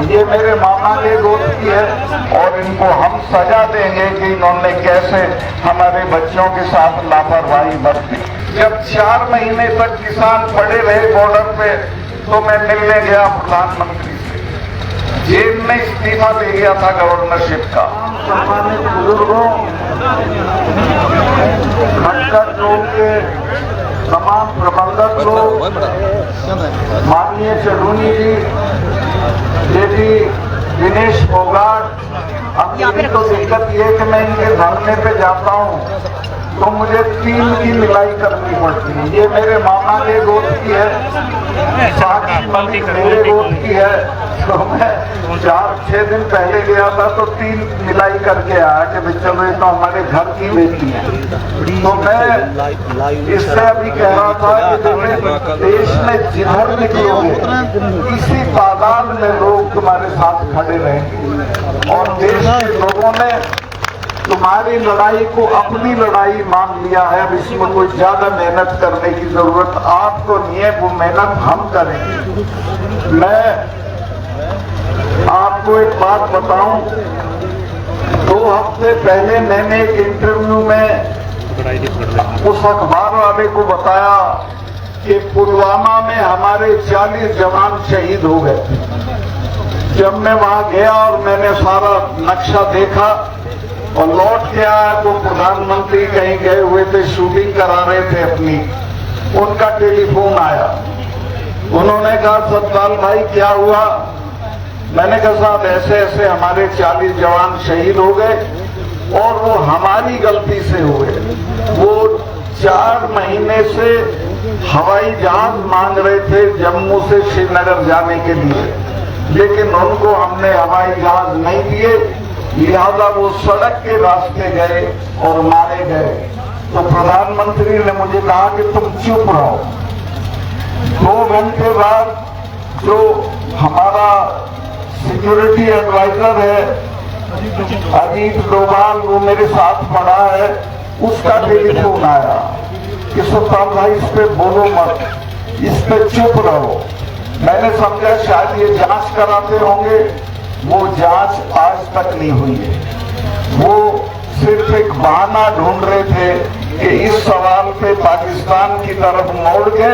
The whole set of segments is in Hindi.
ये मेरे मामा के गोद की है और इनको हम सजा देंगे कि इन्होंने कैसे हमारे बच्चों के साथ लापरवाही बरती। जब 4 महीने तक किसान पड़े रहे बॉर्डर पे तो मैं मिलने गया प्रधानमंत्री से। जेल में इस्तीफा दे गया था गवर्नरशिप का। सम्मानित बुजुर्गों, खटखट चौक के तमाम प्रबंधक लोग, माननीय चढ़ूनी जी, जेठी दिनेश फोगाट, अब ये तो दिक्कत ये कि मैं इनके धरने पे जाता हूँ तो मुझे 3 की मिलाई करनी पड़ती है। ये मेरे मामा के गोद की है, साक्षी मलिक मेरे गोद की है, तो मैं 4-6 दिन पहले गया था तो 3 मिलाई करके आया कि भाई चलो ये तो हमारे घर की बेटी है। तो मैं इससे अभी कह रहा था कि देश में जिधर निकलोगे इसी तादाद में लोग तुम्हारे साथ खड़े रहेंगे और देश के लोगों ने तुम्हारी लड़ाई को अपनी लड़ाई मान लिया है। अब इसमें कोई ज्यादा मेहनत करने की जरूरत आपको नहीं है, वो मेहनत हम करेंगे। मैं आपको एक बात बताऊं, 2 हफ्ते पहले मैंने एक इंटरव्यू में उस अखबार वाले को बताया कि पुलवामा में हमारे 40 जवान शहीद हो गए। जब मैं वहां गया और मैंने सारा नक्शा देखा और लौट के आया तो प्रधानमंत्री कहीं गए हुए थे, शूटिंग करा रहे थे अपनी, उनका टेलीफोन आया। उन्होंने कहा सतपाल भाई क्या हुआ? मैंने कहा साहब ऐसे ऐसे हमारे 40 जवान शहीद हो गए और वो हमारी गलती से हुए। वो 4 महीने से हवाई जहाज मांग रहे थे जम्मू से श्रीनगर जाने के लिए, लेकिन उनको हमने हवाई जहाज नहीं दिए, लिहाजा वो सड़क के रास्ते गए और मारे गए। तो प्रधानमंत्री ने मुझे कहा कि तुम चुप रहो। 2 घंटे बाद जो हमारा सिक्योरिटी एडवाइजर है अजीत डोभाल, वो मेरे साथ पड़ा है, उसका टेलीफोन आया कि सतपाल भाई इस पे बोलो मत, इस पे चुप रहो। मैंने समझा शायद ये जांच कराते होंगे, वो जांच आज तक नहीं हुई है। वो सिर्फ एक बहाना ढूंढ रहे थे कि इस सवाल पे पाकिस्तान की तरफ मोड़ के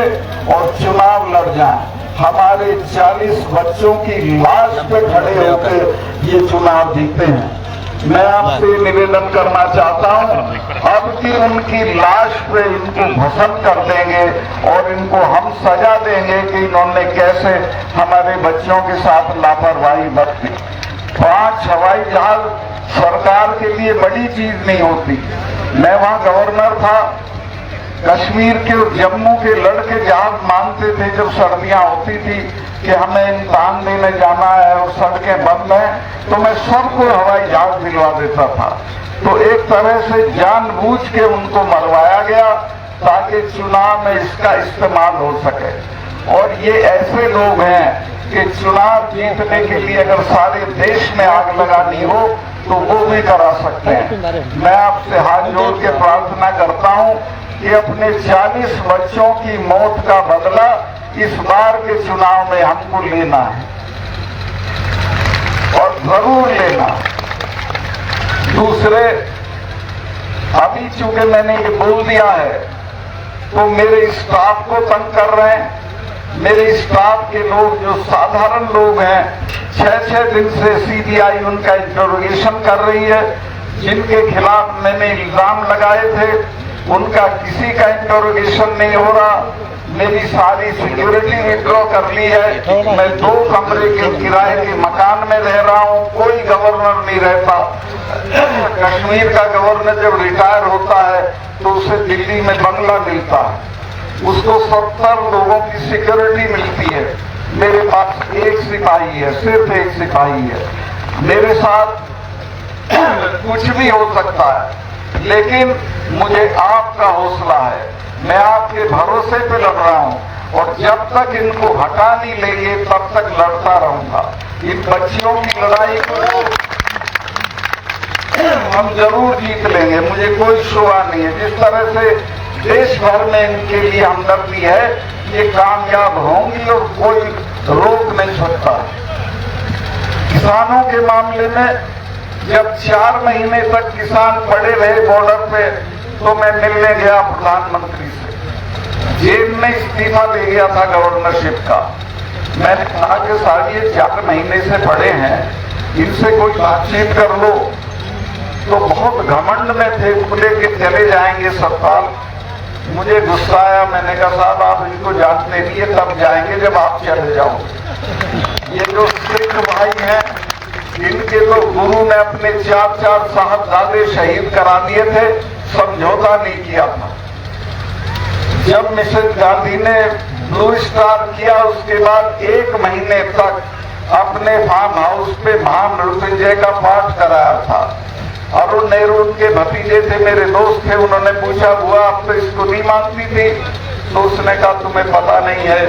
और चुनाव लड़ जाएं। हमारे 40 बच्चों की लाश पे खड़े होकर ये चुनाव जीते हैं। मैं आपसे निवेदन करना चाहता हूं, अब की उनकी लाश पे इनको भस्म कर देंगे और इनको हम सजा देंगे कि इन्होंने कैसे हमारे बच्चों के साथ लापरवाही बरती। 5 हवाई जहाज सरकार के लिए बड़ी चीज नहीं होती। मैं वहां गवर्नर था, कश्मीर के और जम्मू के लड़के जहाज मांगते थे जब सर्दियां होती थी कि हमें इम्तिहान देने जाना है और सड़कें बंद हैं, तो मैं सबको हवाई जहाज दिलवा देता था। तो एक तरह से जानबूझ के उनको मरवाया गया ताकि चुनाव में इसका इस्तेमाल हो सके। और ये ऐसे लोग हैं कि चुनाव जीतने के लिए अगर सारे देश में आग लगानी हो तो वो भी करा सकते हैं। मैं आपसे हाथ जोड़ के प्रार्थना करता हूं कि अपने 40 बच्चों की मौत का बदला इस बार के चुनाव में हमको लेना है और जरूर लेना। दूसरे, अभी चूंकि मैंने ये बोल दिया है तो मेरे स्टाफ को तंग कर रहे हैं। मेरे स्टाफ के लोग जो साधारण लोग हैं 6-6 दिन से सीबीआई उनका इंटरोगेशन कर रही है। जिनके खिलाफ मैंने इल्जाम लगाए थे उनका किसी का इंटरोगेशन नहीं हो रहा। मेरी सारी सिक्योरिटी विड्रॉ कर ली है। मैं 2 कमरे के किराए के मकान में रह रहा हूँ, कोई गवर्नर नहीं रहता। कश्मीर का गवर्नर जब रिटायर होता है तो उसे दिल्ली में बंगला मिलता है, उसको 70 लोगों की सिक्योरिटी मिलती है। मेरे पास 1 सिपाही है, सिर्फ 1 सिपाही है। मेरे साथ कुछ भी हो सकता है, लेकिन मुझे आपका हौसला है। मैं आपके भरोसे पे लड़ रहा हूं और जब तक इनको हटा नहीं लेंगे तब तक लड़ता रहूंगा। इन बच्चियों की लड़ाई को हम जरूर जीत लेंगे, मुझे कोई शुबा नहीं है। जिस तरह से देश भर में इनके लिए हमदर्दी है, ये कामयाब होंगी और कोई रोक नहीं सकता। किसानों के मामले में जब 4 महीने तक किसान पड़े रहे बॉर्डर पे, तो मैं मिलने गया प्रधानमंत्री से। जेल में इस्तीफा दे गया था गवर्नरशिप का। मैंने कहा कि साहब ये 4 महीने से पड़े हैं, इनसे कोई बातचीत कर लो। तो बहुत घमंड में थे, बोले कि चले जाएंगे सरकार। मुझे गुस्सा आया। मैंने कहा साहब आप इनको जानते नहीं है, तब जाएंगे जब आप चले जाओ। ये जो सिख भाई हैं, इनके तो गुरु ने अपने 4 साहबजादे शहीद करा दिए थे, समझौता नहीं किया था। जब मिसेस गांधी ने ब्लू स्टार किया, उसके बाद 1 महीने तक अपने फार्म हाउस पे महामृत्युंजय का पाठ कराया था। अरुण नेहरू उनके भतीजे थे, मेरे दोस्त थे। उन्होंने पूछा बुआ आप तो इसको नहीं मानती थी? तो उसने कहा तुम्हें पता नहीं है,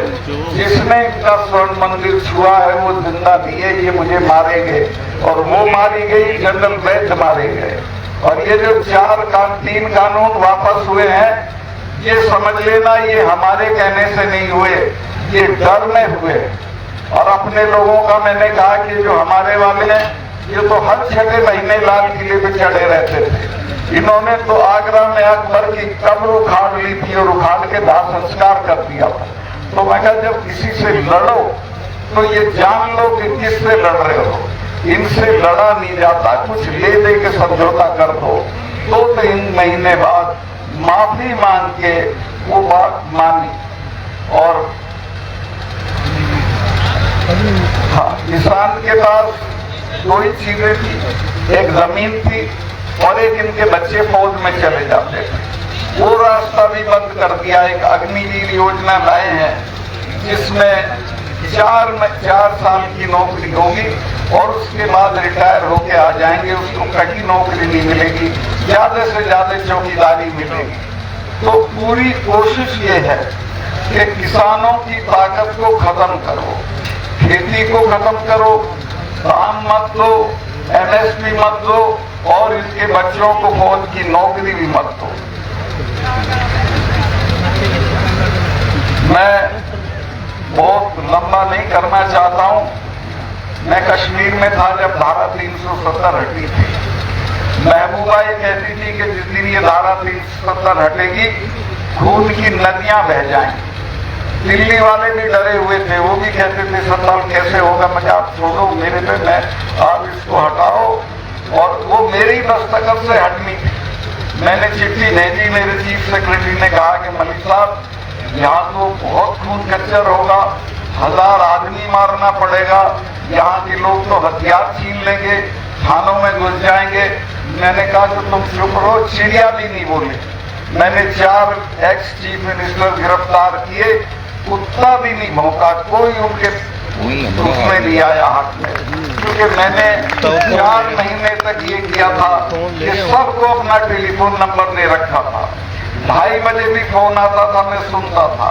जिसने इनका स्वर्ण मंदिर छुआ है वो जिंदा नहीं है, ये मुझे मारेंगे। और वो मारी गई, जनरल वैद्य मारे गए। और ये जो 3 कानून वापस हुए हैं, ये समझ लेना ये हमारे कहने से नहीं हुए, ये डर में हुए। और अपने लोगों का मैंने कहा कि जो हमारे वाले हैं, ये तो हर 6 महीने लाल किले पे चढ़े रहते थे। इन्होंने तो आगरा में अकबर की कब्र उखाड़ ली थी और उखाड़ के दाह संस्कार कर दिया था। तो मैं कहा जब किसी से लड़ो तो ये जान लो कि किससे लड़ रहे हो। इनसे लड़ा नहीं जाता, कुछ ले दे के समझौता कर दो। 2-3 महीने बाद माफी मांग के वो बात मानी। और हाँ, किसान के पास 2 ही चीजें थी, एक जमीन थी और एक इनके बच्चे फौज में चले जाते थे। वो रास्ता भी बंद कर दिया। एक अग्निवीर योजना लाए हैं, जिसमें 4 साल की नौकरी होगी और उसके बाद रिटायर होके आ जाएंगे, उसको कहीं नौकरी नहीं मिलेगी, ज्यादा से ज्यादा चौकीदारी मिलेगी। तो पूरी कोशिश ये है कि किसानों की ताकत को खत्म करो, खेती को खत्म करो, दाम मत दो, MSP मत दो और इसके बच्चों को फौज की नौकरी भी मत दो। मैं बहुत लंबा नहीं करना चाहता हूं। मैं कश्मीर में था जब धारा 370 हटी थी। महबूबा ये कहती थी कि जिस दिन ये धारा 370 हटेगी, खून की नदियां बह जाएंगी। दिल्ली वाले भी डरे हुए थे, वो भी कहते थे सत्ताल कैसे होगा। मैं आप छोड़ो मेरे पे, मैं आप इसको हटाओ। और वो मेरी दस्तखत से हटनी थी। मैंने चिट्ठी भेजी, मेरे चीफ सेक्रेटरी ने कहा कि मलिक साहब यहाँ तो बहुत खून कच्चर होगा, 1000 आदमी मारना पड़ेगा, यहाँ के लोग तो हथियार छीन लेंगे, थानों में घुस जाएंगे। मैंने कहा कि तुम चुप रहो, चिड़िया भी नहीं बोले। मैंने 4 एक्स चीफ मिनिस्टर गिरफ्तार किए, कुत्ता भी नहीं भौंका, कोई उनके उसमें नहीं आया हाथ में, क्योंकि मैंने 4 महीने तक ये किया था कि सबको अपना टेलीफोन नंबर दे रखा था। 2:30 बजे भी फोन आता था, मैं सुनता था।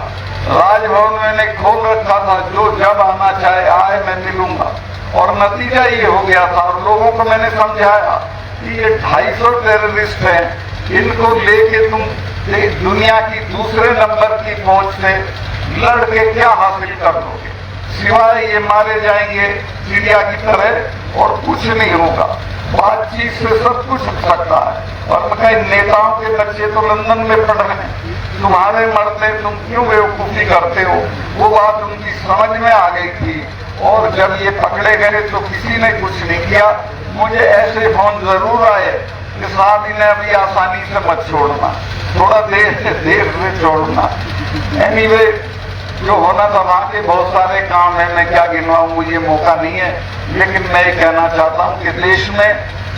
राजभवन मैंने खोल रखा था, जो जब आना चाहे आए, मैं मिलूंगा। और नतीजा ये हो गया था। और लोगों को मैंने समझाया कि ये 250 टेररिस्ट हैं, इनको लेके तुम दुनिया की दूसरे नंबर की फौज से लड़ के क्या हासिल कर लोगे, सिवाय ये मारे जाएंगे चिड़िया की तरह और कुछ नहीं होगा। बातचीत से सब कुछ हो सकता है। और कई नेताओं के बच्चे तो लंदन में पढ़ रहे हैं, तुम्हारे मरते तुम क्यों बेवकूफी करते हो। वो बात उनकी समझ में आ गई थी। और जब ये पकड़े गए तो किसी ने कुछ नहीं किया। मुझे ऐसे फोन जरूर आए कि साहब इन्हें अभी आसानी से मत छोड़ना, थोड़ा देर से छोड़ना। एनीवे, जो होना था वहां के बहुत सारे काम है, मैं क्या गिनवाऊं, मुझे मौका नहीं है। लेकिन मैं ये कहना चाहता हूं कि देश में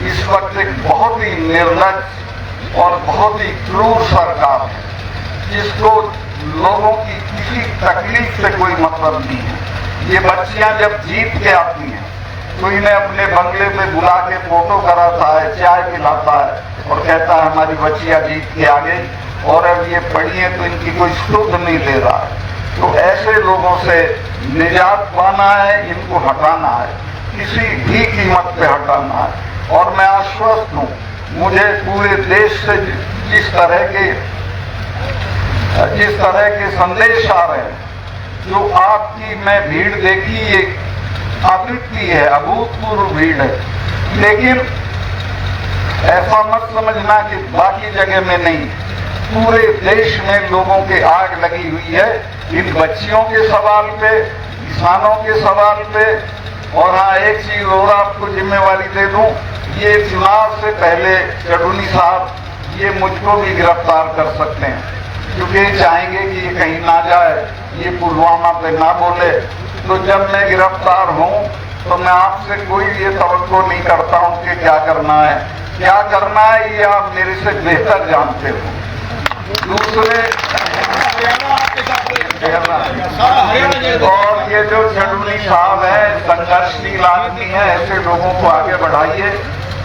इस वक्त एक बहुत ही निर्लज और बहुत ही क्रूर सरकार है, जिसको लोगों की किसी तकलीफ से कोई मतलब नहीं है। ये बच्चियां जब जीत के आती हैं तो इन्हें अपने बंगले में बुला के फोटो कराता है, चाय पिलाता है और कहता है हमारी बच्चियां जीत के आ गई, और अब ये पढ़ी है तो इनकी कोई सुध नहीं ले रहा है। तो ऐसे लोगों से निजात पाना है, इनको हटाना है, किसी भी कीमत पे हटाना है। और मैं आश्वस्त हूँ, मुझे पूरे देश से जिस तरह के संदेश आ रहे हैं, जो आपकी मैं भीड़ देखी, आवृत्ति है, अभूतपूर्व भीड़ है। लेकिन ऐसा मत समझना कि बाकी जगह में नहीं, पूरे देश में लोगों के आग लगी हुई है इन बच्चियों के सवाल पे, किसानों के सवाल पे। और हाँ, एक चीज और आपको जिम्मेवारी दे दूं, ये चुनाव से पहले चढ़ूनी साहब ये मुझको भी गिरफ्तार कर सकते हैं, क्योंकि चाहेंगे कि ये कहीं ना जाए, ये पुलवामा पे ना बोले। तो जब मैं गिरफ्तार हूं तो मैं आपसे कोई ये तवक्को नहीं करता हूं कि क्या करना है, क्या करना है ये आप मेरे से बेहतर जानते हो। दूसरे और ये जो चढ़ूनी साहब है, संघर्षशील आदमी है, ऐसे लोगों को आगे बढ़ाइए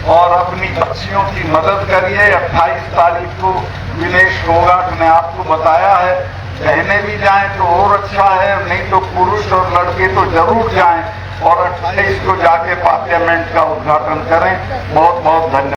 और अपनी बच्चियों की मदद करिए। 28 तारीख को विनेश फोगाट ने आपको बताया है, बहने भी जाएं तो और अच्छा है, नहीं तो पुरुष और लड़के तो जरूर जाएं और 28 को जाके पार्लियामेंट का उद्घाटन करें। बहुत बहुत धन्यवाद।